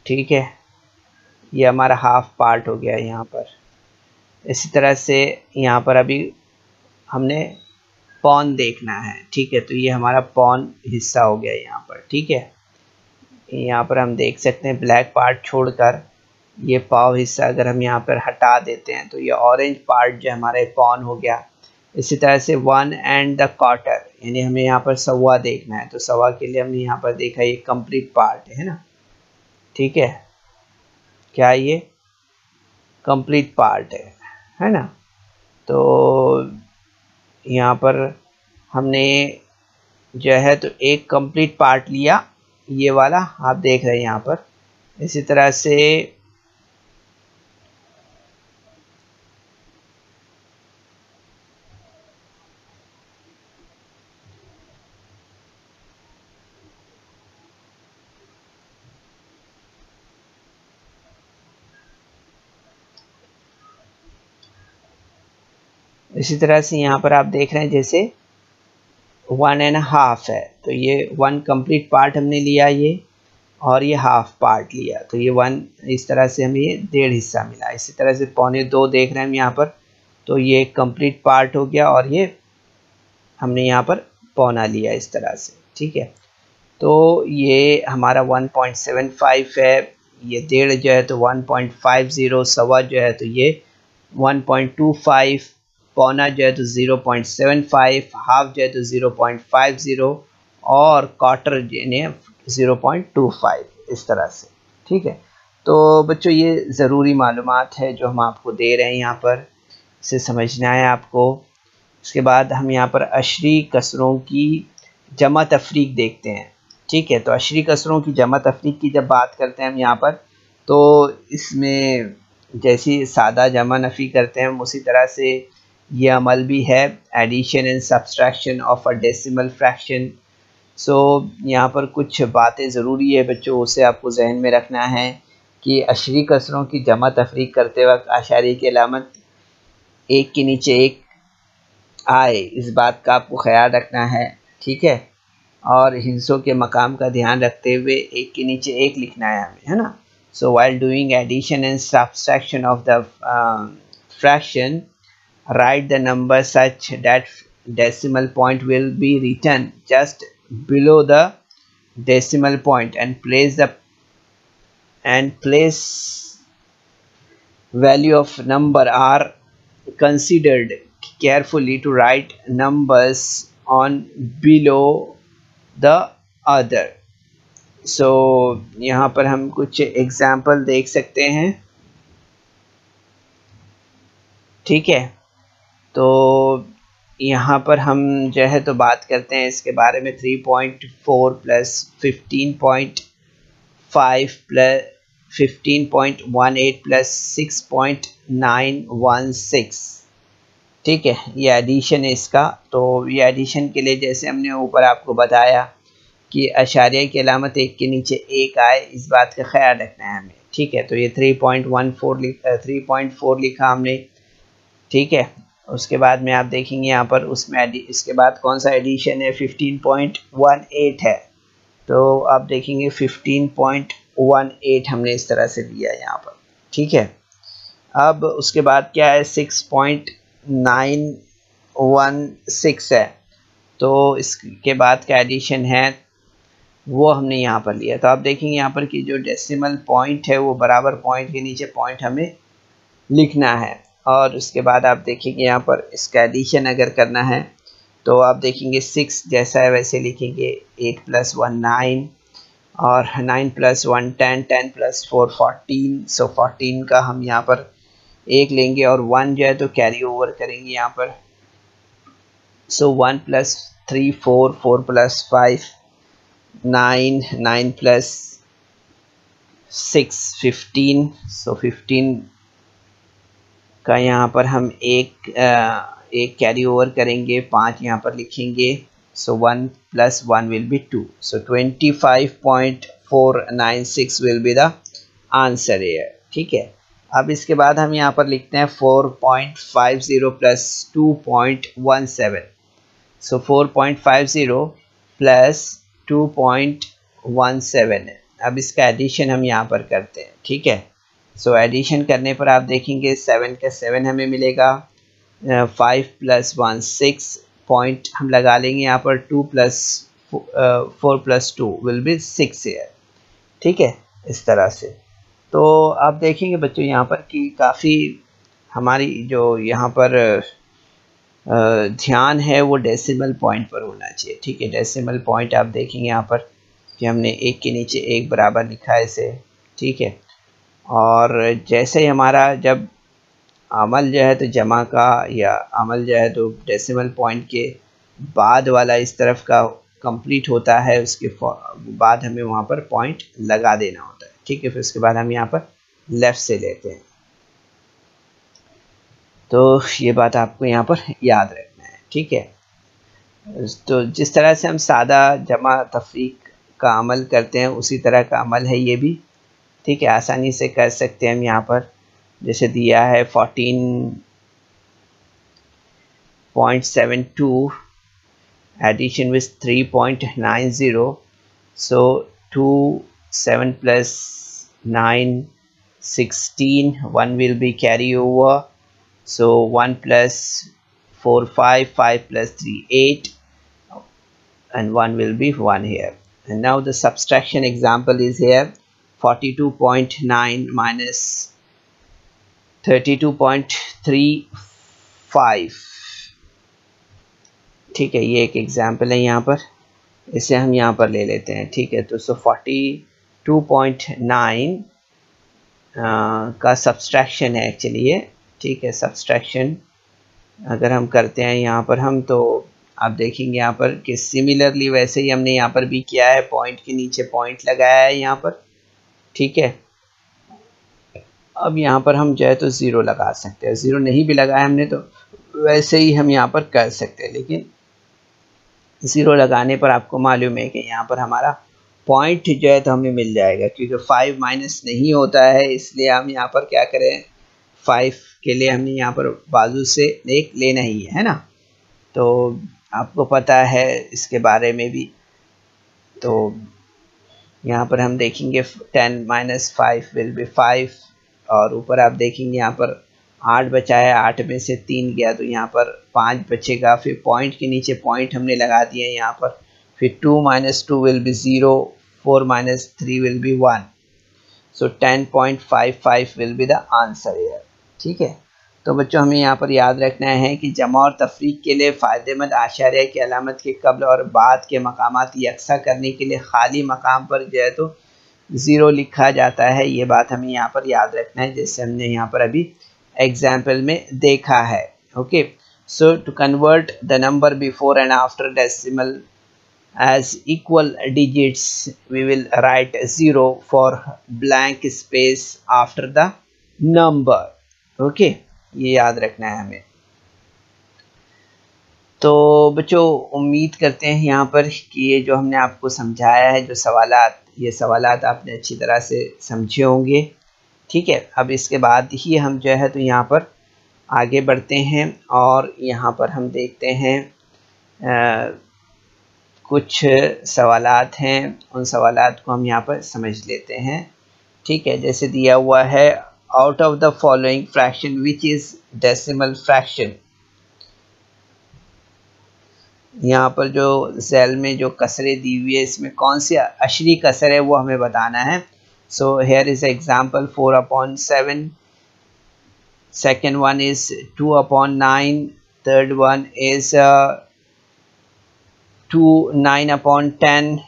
ठीक है, ये हमारा हाफ पार्ट हो गया यहाँ पर। इसी तरह से यहाँ पर अभी हमने पौन देखना है, ठीक है, तो ये हमारा पौन हिस्सा हो गया यहाँ पर, ठीक है। यहाँ पर हम देख सकते हैं ब्लैक पार्ट छोड़कर ये पाव हिस्सा अगर हम यहाँ पर हटा देते हैं तो ये ऑरेंज पार्ट जो हमारा पौन हो गया। इसी तरह से 1 एंड द क्वार्टर यानी हमें यहाँ पर सवा देखना है, तो सवा के लिए हमने यहाँ पर देखा ये कंप्लीट पार्ट है ना, ठीक है, क्या ये कंप्लीट पार्ट है ना। तो यहाँ पर हमने जो है तो एक कंप्लीट पार्ट लिया, ये वाला आप देख रहे हैं यहाँ पर। इसी तरह से यहाँ पर आप देख रहे हैं जैसे 1.5 है, तो ये 1 कंप्लीट पार्ट हमने लिया ये, और ये हाफ पार्ट लिया, तो ये 1, इस तरह से हमें ये 1.5 हिस्सा मिला। इसी तरह से 2.25 देख रहे हैं हम यहाँ पर, तो ये कंप्लीट पार्ट हो गया, और ये हमने यहाँ पर पौना लिया इस तरह से, ठीक है। तो ये हमारा 1.75 है, ये 1.5 जो है तो 1.50, सवा जो है तो ये 1.25, पौना जो है तो 0.75, हाफ जो है तो 0.50, और क्वार्टर जो है 0.25, इस तरह से, ठीक है। तो बच्चों ये ज़रूरी मालूमात है जो हम आपको दे रहे हैं यहाँ पर, इसे समझना है आपको। इसके बाद हम यहाँ पर अशरी कसरों की जमा तफरीक देखते हैं, ठीक है। तो अशरी कसरों की जमा तफरीक की जब बात करते हैं हम यहाँ पर, तो इसमें जैसी सादा जमा नफ़ी करते हैं हम, उसी तरह से ये अमल भी है, addition and subtraction of a decimal fraction. So यहाँ पर कुछ बातें ज़रूरी है बच्चों, उसे आपको जहन में रखना है कि अशरी कसरों की जमा तफरीक करते वक्त आशारी की अलामत एक के नीचे एक आए, इस बात का आपको ख्याल रखना है, ठीक है। और हिस्सों के मकाम का ध्यान रखते हुए एक के नीचे एक लिखना है हमें, है ना। So while doing addition and subtraction of the fraction, write the number such that decimal point will be written just below the decimal point, and place value of number are considered carefully to write numbers on below the other. So यहाँ पर हम कुछ एग्जाम्पल देख सकते हैं, ठीक है। तो यहाँ पर हम जो है तो बात करते हैं इसके बारे में, 3.4 प्लस 15.5 प्लस 15.18 प्लस 6.916, ठीक है। ये एडिशन है इसका। तो ये एडिशन के लिए जैसे हमने ऊपर आपको बताया कि अशारिया की अलामत एक के नीचे एक आए, इस बात का ख्याल रखना है हमें, ठीक है। तो ये 3.4 लिखा हमने, ठीक है। उसके बाद में आप देखेंगे यहाँ पर उसमें इसके बाद कौन सा एडिशन है, 15.18 है। तो आप देखेंगे 15.18 हमने इस तरह से लिया यहाँ पर, ठीक है। अब उसके बाद क्या है, 6.916 है, तो इसके बाद का एडिशन है वो हमने यहाँ पर लिया। तो आप देखेंगे यहाँ पर कि जो डेसिमल पॉइंट है वो बराबर पॉइंट के नीचे पॉइंट हमें लिखना है। और उसके बाद आप देखेंगे यहाँ पर इसका एडिशन अगर करना है तो आप देखेंगे 6 जैसा है वैसे लिखेंगे, 8 + 1 9, और 9 + 1 10, 10 + 4 14। सो 14 का हम यहाँ पर 1 लेंगे, और 1 जो है तो कैरी ओवर करेंगे यहाँ पर। सो 1 + 3 4, 4 + 5 9, 9 + 6 15। सो 15 का यहाँ पर हम एक कैरी ओवर करेंगे, 5 यहाँ पर लिखेंगे। सो 1 + 1 will be 2, so 25.496 will be the answer है, ठीक है। अब इसके बाद हम यहाँ पर लिखते हैं 4.50 + 2.17। सो 4.50 + 2.17 है। अब इसका एडिशन हम यहाँ पर करते हैं, ठीक है। सो एडिशन करने पर आप देखेंगे 7 का 7 हमें मिलेगा, 5 + 1 6 पॉइंट हम लगा लेंगे यहाँ पर, 2 + 4 + 2 विल बी 6 है, ठीक है, इस तरह से। तो आप देखेंगे बच्चों यहाँ पर कि काफ़ी हमारी जो यहाँ पर ध्यान है वो डेसिमल पॉइंट पर होना चाहिए, ठीक है। डेसिमल पॉइंट आप देखेंगे यहाँ पर कि हमने एक के नीचे एक बराबर लिखा है इसे, ठीक है। और जैसे ही हमारा जब अमल जो है तो जमा का या अमल जो है तो डेसिमल पॉइंट के बाद वाला इस तरफ का कंप्लीट होता है, उसके बाद हमें वहाँ पर पॉइंट लगा देना होता है, ठीक है। फिर उसके बाद हम यहाँ पर लेफ़्ट से लेते हैं। तो ये बात आपको यहाँ पर याद रखना है, ठीक है। तो जिस तरह से हम सादा जमा तफरीक का अमल करते हैं उसी तरह का अमल है ये भी, ठीक है। आसानी से कर सकते हैं हम यहाँ पर, जैसे दिया है 14.72 addition with 3.90. So 2 7 plus 9 16, 1 will be carry over, so 1 plus 4 5, 5 plus 3 8, and 1 will be 1 here. And now the subtraction example is here. 42.9 minus 32.35. ठीक है, ये एक एग्जाम्पल है यहाँ पर, इसे हम यहाँ पर ले लेते हैं। ठीक है, तो 42.9 का सब्सट्रैक्शन है एक्चुअली ये। ठीक है, सब्सट्रैक्शन अगर हम करते हैं यहाँ पर हम, तो आप देखेंगे यहाँ पर कि सिमिलरली वैसे ही हमने यहाँ पर भी किया है, पॉइंट के नीचे पॉइंट लगाया है यहाँ पर। ठीक है, अब यहाँ पर हम जो है तो ज़ीरो लगा सकते हैं, ज़ीरो नहीं भी लगाया हमने तो वैसे ही हम यहाँ पर कर सकते हैं, लेकिन ज़ीरो लगाने पर आपको मालूम है कि यहाँ पर हमारा पॉइंट जो है तो हमें मिल जाएगा, क्योंकि 5 माइनस नहीं होता है, इसलिए हम यहाँ पर क्या करें, 5 के लिए हमने यहाँ पर बाजू से एक लेना ही है ना। तो आपको पता है इसके बारे में भी। तो यहाँ पर हम देखेंगे 10 माइनस 5 विल बी 5, और ऊपर आप देखेंगे यहाँ पर 8 बचा है, 8 में से 3 गया तो यहाँ पर 5 बचेगा। फिर पॉइंट के नीचे पॉइंट हमने लगा दिए यहाँ पर। फिर 2 minus 2 will be 0, 4 minus 3 will be 1, so 10.55 will be the answer here. ठीक है, तो बच्चों हमें यहाँ पर याद रखना है कि जमा और तफरीक के लिए फ़ायदेमंद आशारिया की अलामत के कब्ल और बाद के मकामात यकसा करने के लिए खाली मकाम पर जो है तो 0 लिखा जाता है। ये बात हमें यहाँ पर याद रखना है, जैसे हमने यहाँ पर अभी एग्जाम्पल में देखा है। Okay, so to convert the number before and after decimal as equal digits, we will write 0 for blank space after the number. Okay, ये याद रखना है हमें। तो बच्चों उम्मीद करते हैं यहाँ पर कि ये जो हमने आपको समझाया है, जो सवालात, ये सवालात आपने अच्छी तरह से समझे होंगे। ठीक है, अब इसके बाद ही हम जो है तो यहाँ पर आगे बढ़ते हैं और यहाँ पर हम देखते हैं कुछ सवालात हैं, उन सवालात को हम यहाँ पर समझ लेते हैं। ठीक है, जैसे दिया हुआ है, out of the following fraction which is decimal fraction. यहाँ पर जो सेल में जो कसरे दी हुई है, इसमें कौन सी अशरी कसर है वो हमें बताना है। So here is example 4/7, second one is 2/9, third one is 9/10,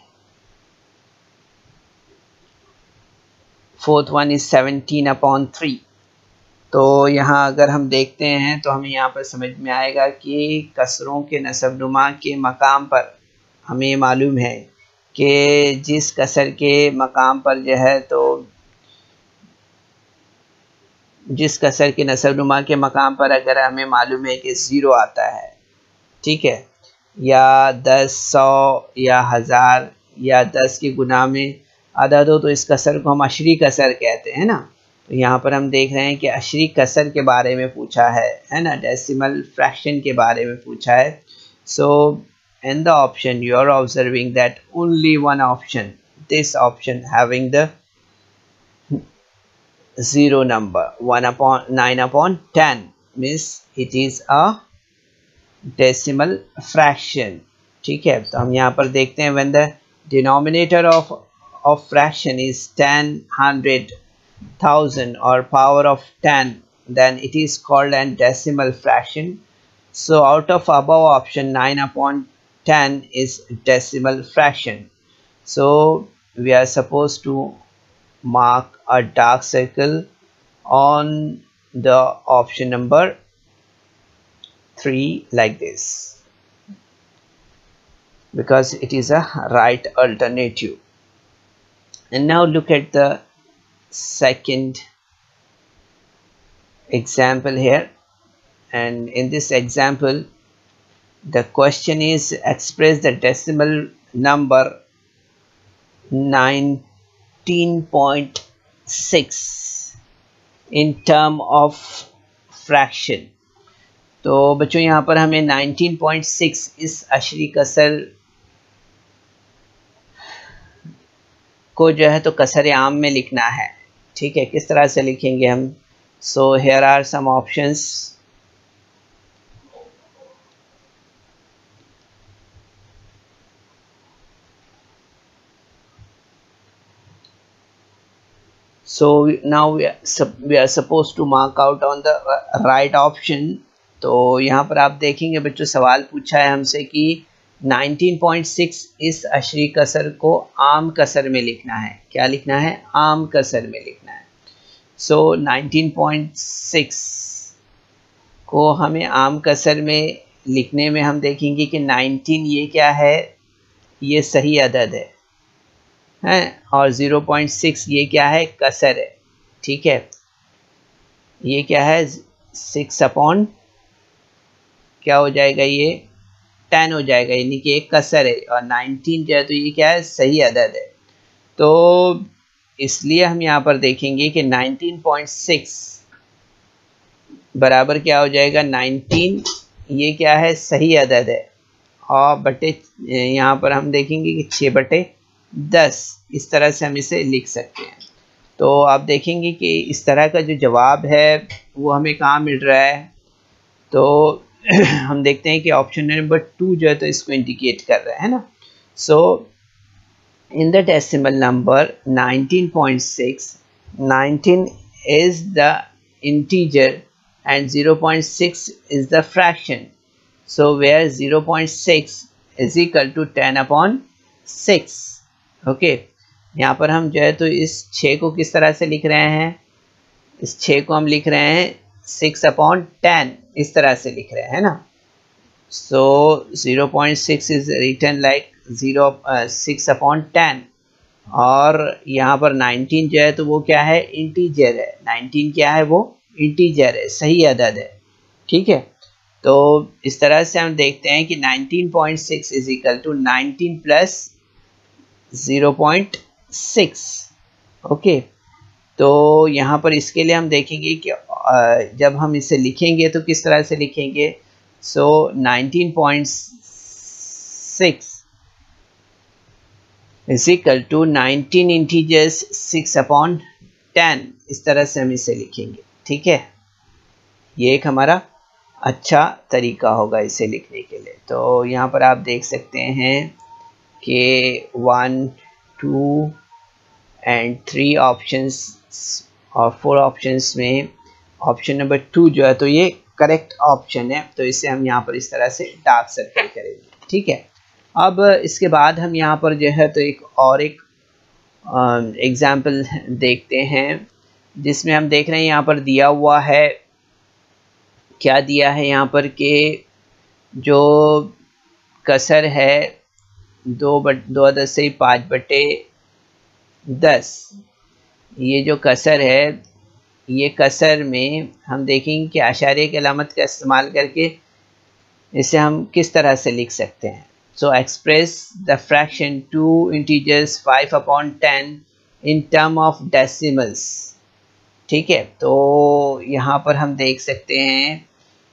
fourth one is 17/3। तो यहाँ अगर हम देखते हैं तो हमें यहाँ पर समझ में आएगा कि कसरों के नसबनुमा के मकाम पर हमें मालूम है कि जिस कसर के मकाम पर जो है तो जिस कसर के नसबनुमा के मकाम पर अगर हमें मालूम है कि 0 आता है, ठीक है, या 10, 100 या 1000 या 10 के गुना में अदद हो, तो इस कसर को हम अशरी कसर कहते हैं ना। तो यहाँ पर हम देख रहे हैं कि अशरी कसर के बारे में पूछा है ना, डेसिमल फ्रैक्शन के बारे में पूछा है। So in the option you are observing that only one option, this option having the 0 number, 1/9/10 means it is a decimal fraction. ठीक है, तो हम यहाँ पर देखते हैं when the denominator of fraction is 10, 100, 1000 or power of 10, then it is called an decimal fraction. So out of above option, 9/10 is decimal fraction. So we are supposed to mark a dark circle on the option number 3 like this, because it is a right alternative. And now look at the second example here, and in this example the question is express the decimal number 19.6 in term of fraction. तो बच्चों यहाँ पर हमें 19.6 इस अशरी कसर को जो है तो कसर आम में लिखना है। ठीक है, किस तरह से लिखेंगे हम? So here are some options. So now we are supposed to mark out on the right option। तो यहाँ पर आप देखेंगे बच्चों, सवाल पूछा है हमसे कि 19.6 इस अशरी कसर को आम कसर में लिखना है। क्या लिखना है? आम कसर में लिखना है। सो 19.6 को हमें आम कसर में लिखने में हम देखेंगे कि 19 ये क्या है? ये सही अदद है और 0.6 ये क्या है? कसर है। ठीक है, ये क्या है? 6 अपॉन क्या हो जाएगा? ये 10 हो जाएगा, यानी कि एक कसर है। और 19 जो है तो ये क्या है? सही अदद है। तो इसलिए हम यहाँ पर देखेंगे कि 19.6 बराबर क्या हो जाएगा? 19 ये क्या है? सही अदद है और बटे यहाँ पर हम देखेंगे कि 6/10 इस तरह से हम इसे लिख सकते हैं। तो आप देखेंगे कि इस तरह का जो जवाब है वो हमें कहाँ मिल रहा है? तो हम देखते हैं कि ऑप्शन नंबर 2 जो है तो इसको इंडिकेट कर रहा है ना। So in the decimal number 19.6, 19 is the integer and 0.6 is the fraction. So where 0.6 is equal to 10/6। Okay, यहाँ पर हम जो है तो इस 6 को किस तरह से लिख रहे हैं? इस 6 को हम लिख रहे हैं 6/10 इस तरह से लिख रहे हैं ना। सो 0.6 इज रिटन लाइक 6/10 और यहाँ पर 19 जो है तो वो क्या है? इंटीजर है। 19 क्या है? वो इंटीजर है, सही अदद है। ठीक है, तो इस तरह से हम देखते हैं कि 19.6 is equal to 19 plus 0.6। Okay, तो यहाँ पर इसके लिए हम देखेंगे कि जब हम इसे लिखेंगे तो किस तरह से लिखेंगे। सो 19.6 इज इक्वल टू 19 इंटीजर्स 6/10 इस तरह से हम इसे लिखेंगे। ठीक है, ये एक हमारा अच्छा तरीका होगा इसे लिखने के लिए। तो यहाँ पर आप देख सकते हैं कि 1, 2 एंड 3 ऑप्शंस और 4 ऑप्शंस में ऑप्शन नंबर 2 जो है तो ये करेक्ट ऑप्शन है। तो इसे हम यहाँ पर इस तरह से डार्क सर्कल करेंगे। ठीक है, अब इसके बाद हम यहाँ पर जो है तो एक एग्जाम्पल देखते हैं जिसमें हम देख रहे हैं यहाँ पर दिया हुआ है, क्या दिया है यहाँ पर कि जो कसर है 2/5/10, ये जो कसर है, ये कसर में हम देखेंगे कि आशारे की अलामत का इस्तेमाल करके इसे हम किस तरह से लिख सकते हैं। So express the fraction 2 integers 5/10 in term of decimals. ठीक है, तो यहाँ पर हम देख सकते हैं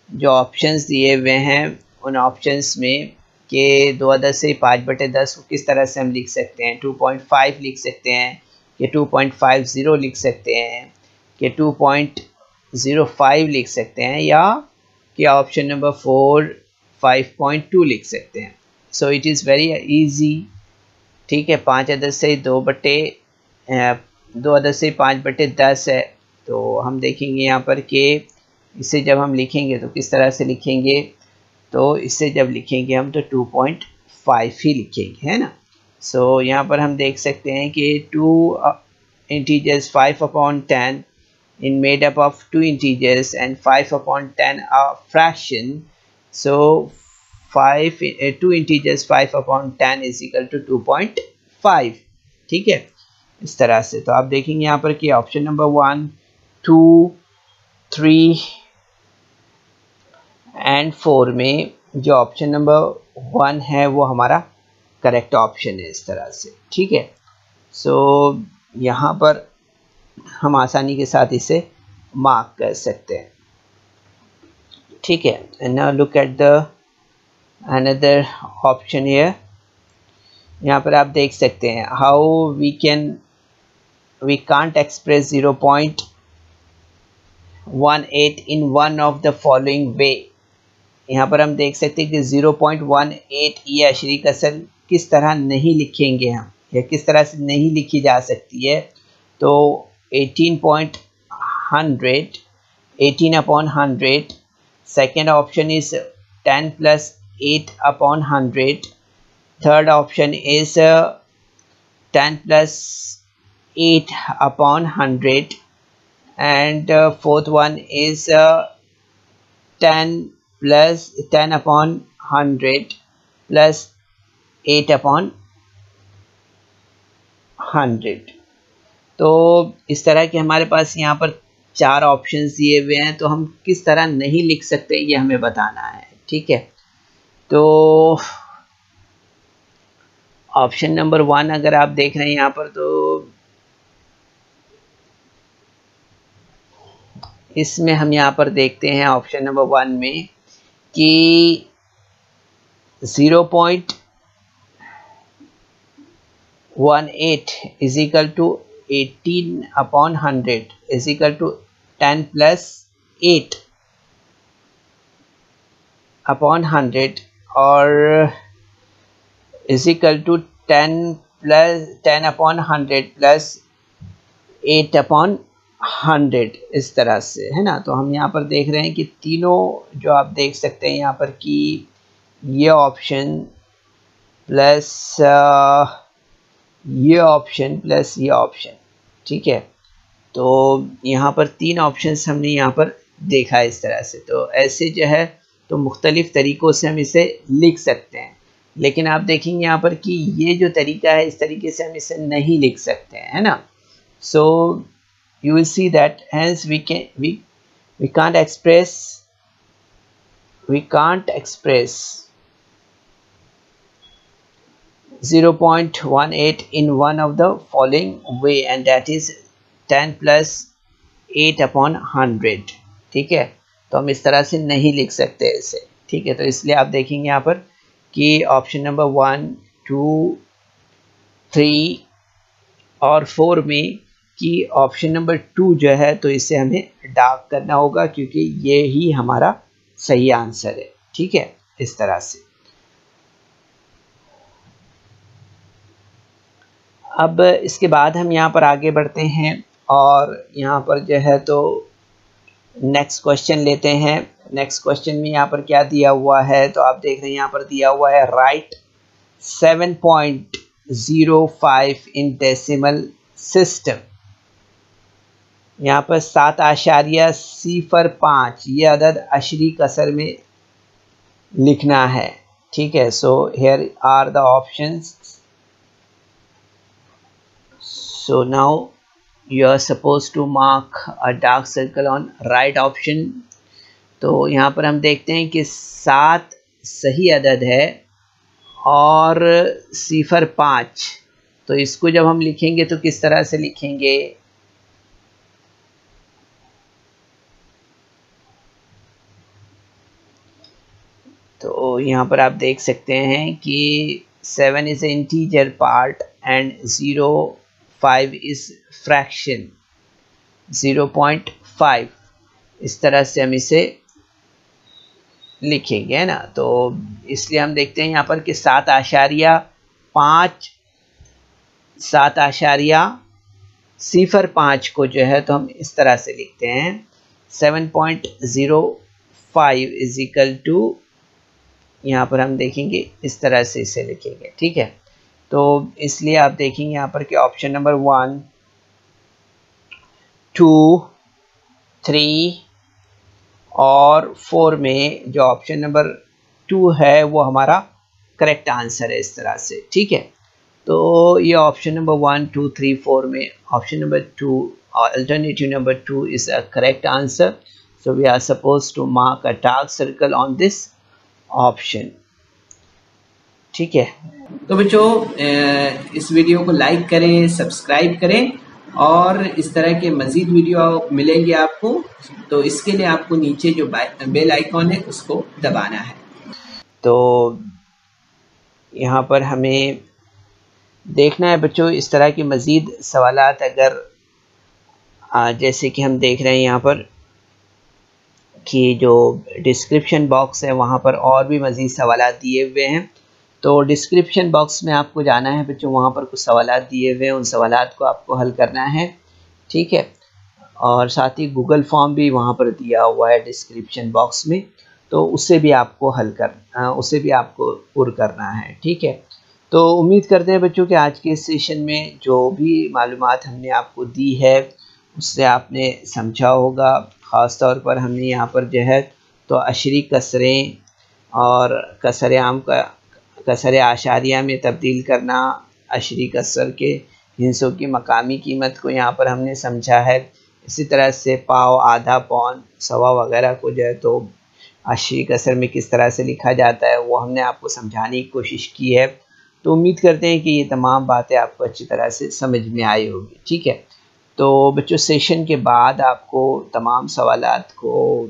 जो ऑप्शंस दिए हुए हैं उन ऑप्शंस में कि 2/5/10 को किस तरह से हम लिख सकते हैं। 2.5 लिख सकते हैं कि 2.50 लिख सकते हैं कि 2.05 लिख सकते हैं या कि ऑप्शन नंबर 4 5.2 लिख सकते हैं। So it is very easy. ठीक है, 5 अदद से 2/5/10 है। तो हम देखेंगे यहाँ पर कि इसे जब हम लिखेंगे तो किस तरह से लिखेंगे। तो इसे जब लिखेंगे हम तो 2.5 ही लिखेंगे, है ना। सो यहाँ पर हम देख सकते हैं कि 2 integers 5/10 in made up of 2 integers and 5/10 are fraction. So 2 integers 5/10 is equal to 2.5। ठीक है, इस तरह से। तो आप देखेंगे यहाँ पर कि ऑप्शन नंबर 1, 2, 3 एंड 4 में जो ऑप्शन नंबर 1 है वो हमारा करेक्ट ऑप्शन है, इस तरह से। ठीक है, सो यहाँ पर हम आसानी के साथ इसे मार्क कर सकते हैं। ठीक है. And now look at the another option here. यहाँ पर आप देख सकते हैं how we can't express 0.18 in one of the following way. यहाँ पर हम देख सकते हैं कि 0.18 ये अशरी कसर किस तरह नहीं लिखेंगे हम, या किस तरह से नहीं लिखी जा सकती है. तो 18 upon 100. Second option is 10 plus 8 upon 100. Third option is 10 plus 8 upon 100. And fourth one is 10 upon 100 plus 8 upon 100. तो इस तरह के हमारे पास यहाँ पर 4 ऑप्शंस दिए हुए हैं. तो हम किस तरह नहीं लिख सकते ये हमें बताना है. ठीक है. तो ऑप्शन नंबर 1 अगर आप देख रहे हैं यहाँ पर, तो इसमें हम यहाँ पर देखते हैं ऑप्शन नंबर 1 में कि 0.18 is equal to 18 upon 100 is equal to 10 plus 8 upon 100 और is equal to 10 upon 100 plus 8 upon 100 इस तरह से है ना. तो हम यहाँ पर देख रहे हैं कि तीनों जो आप देख सकते हैं यहाँ पर कि ये ऑप्शन प्लस ये ऑप्शन प्लस ये ऑप्शन. ठीक है. तो यहाँ पर 3 ऑप्शंस हमने यहाँ पर देखा इस तरह से. तो ऐसे जो है तो मुख्तलिफ तरीक़ों से हम इसे लिख सकते हैं. लेकिन आप देखेंगे यहाँ पर कि ये जो तरीका है इस तरीके से हम इसे नहीं लिख सकते हैं, है ना. So you will see that hence we can't express 0.18 in one of the following way, and that is 10 plus 8 upon 100. ठीक है. तो हम इस तरह से नहीं लिख सकते इसे. ठीक है. तो इसलिए आप देखेंगे यहाँ पर कि ऑप्शन नंबर 1, 2, 3 और 4 में कि ऑप्शन नंबर 2 जो है तो इसे हमें डार्क करना होगा, क्योंकि ये ही हमारा सही आंसर है. ठीक है. इस तरह से अब इसके बाद हम यहाँ पर आगे बढ़ते हैं और यहाँ पर जो है तो नेक्स्ट क्वेश्चन लेते हैं. नेक्स्ट क्वेश्चन में यहाँ पर क्या दिया हुआ है, तो आप देख रहे हैं यहाँ पर दिया हुआ है राइट 7.05 इन डेसिमल सिस्टम. यहाँ पर 7.05 ये अदद अशरी कसर में लिखना है. ठीक है. So here are the options. So now you are supposed to mark a dark circle on right option. तो यहाँ पर हम देखते हैं कि 7 सही अदद है और 0.5. तो इसको जब हम लिखेंगे तो किस तरह से लिखेंगे. तो यहाँ पर आप देख सकते हैं कि 7 is an integer part and 0.5 is fraction 0.5. इस तरह से हम इसे लिखेंगे, है ना. तो इसलिए हम देखते हैं यहाँ पर कि 7.05 को जो है तो हम इस तरह से लिखते हैं 7.05 इज इक्वल टू, यहाँ पर हम देखेंगे इस तरह से इसे लिखेंगे. ठीक है. तो इसलिए आप देखेंगे यहाँ पर कि ऑप्शन नंबर 1, 2, 3 और 4 में जो ऑप्शन नंबर 2 है वो हमारा करेक्ट आंसर है इस तरह से. ठीक है. तो ये ऑप्शन नंबर 1, 2, 3, 4 में option number 2 alternative number 2 is a correct answer. So we are suppose to mark a dark circle on this option. ठीक है. तो बच्चों इस वीडियो को लाइक करें, सब्सक्राइब करें और इस तरह के मज़ीद वीडियो मिलेंगे आपको। तो इसके लिए आपको नीचे जो बेल आइकॉन है उसको दबाना है। तो यहाँ पर हमें देखना है बच्चों इस तरह के मज़ीद सवालात, अगर जैसे कि हम देख रहे हैं यहाँ पर कि जो डिस्क्रिप्शन बॉक्स है वहाँ पर और भी मज़ीद सवालात दिए हुए हैं। तो डिस्क्रिप्शन बॉक्स में आपको जाना है बच्चों, वहाँ पर कुछ सवालात दिए हुए हैं, उन सवालात को आपको हल करना है, ठीक है। और साथ ही गूगल फॉर्म भी वहाँ पर दिया हुआ है डिस्क्रिप्शन बॉक्स में, तो उससे भी आपको उससे भी आपको पुर करना है, ठीक है। तो उम्मीद करते हैं बच्चों कि आज के सेशन में जो भी मालूमात हमने आपको दी है उससे आपने समझा होगा। ख़ास तौर पर हमने यहाँ पर जो है तो अशरी कसरें और कसर आम का कसर आशारिया में तब्दील करना, अशरी कसर के हिस्सों की मकामी कीमत को यहाँ पर हमने समझा है। इसी तरह से पाव, आधा, पौन, सवा वगैरह को जो है तो अशरी कसर में किस तरह से लिखा जाता है वो हमने आपको समझाने की कोशिश की है। तो उम्मीद करते हैं कि ये तमाम बातें आपको अच्छी तरह से समझ में आई होगी, ठीक है। तो बच्चों सेशन के बाद आपको तमाम सवालात को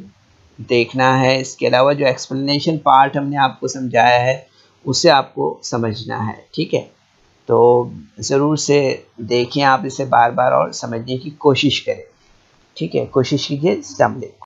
देखना है। इसके अलावा जो एक्सप्लेनेशन पार्ट हमने आपको समझाया है उसे आपको समझना है, ठीक है। तो ज़रूर से देखें आप इसे बार बार और समझने की कोशिश करें, ठीक है। कोशिश कीजिए। अस्सलाम वालेकुम।